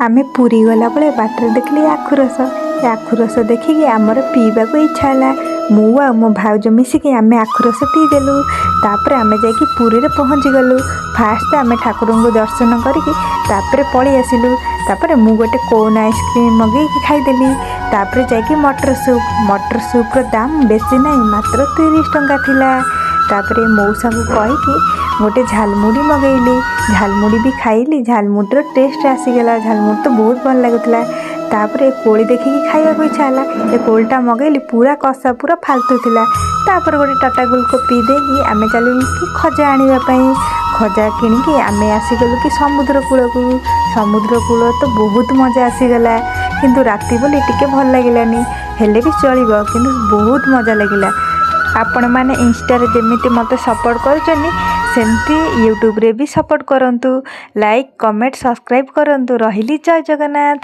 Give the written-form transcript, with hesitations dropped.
आमे पुरी गला बेले बाटर देखली आखु रस देखिकी आमर पीवा को इच्छा है। मु आ मो भाउज मिसिकी आमे आखु रस पीदेलु। तापर आमे जाइकी पुरी रे पहुँची गलु। फास्ट आमे ठाकुर को दर्शन करिकी तापर पळी आसिलु। तापर मु गोटे कोन आइसक्रीम मगेकी खाइदेली। तापर जाइकी मटर सूप रो दाम बेसी नहीं, मात्र 30 टंका थिला। तापर मौसा को कहीकि गोटे झालमुड़ी मगेली। झालमुड़ी भी खाइली। झालमुड़ी रो टेस्ट आसीगला। झालमुड़ी तो बहुत भल लगुला। तापर कोली देखिकी खाइबा को इच्छा है। ये कोलटा मगेली पूरा कसा पूरा फालतू थिला। तापर गोटे टाटा ग्लुको पी देकी आमे चलू कि खजा आनिबा पई। खजा किनिकी आमे आसीगलु कि समुद्र कूल को। समुद्र कूल तो बहुत मजा आसीगला, किंतु राति बोली टिके भल लागिलानी। हेले भी चलिबो, किंतु बहुत मजा लागिला। आपण माने इंस्टा रे जेमिति मते सपोर्ट करछनी सेमती यूट्यूब रे भी सपोर्ट करंतु। लाइक कमेंट सब्सक्राइब करंतु। रहिली जय जगन्नाथ।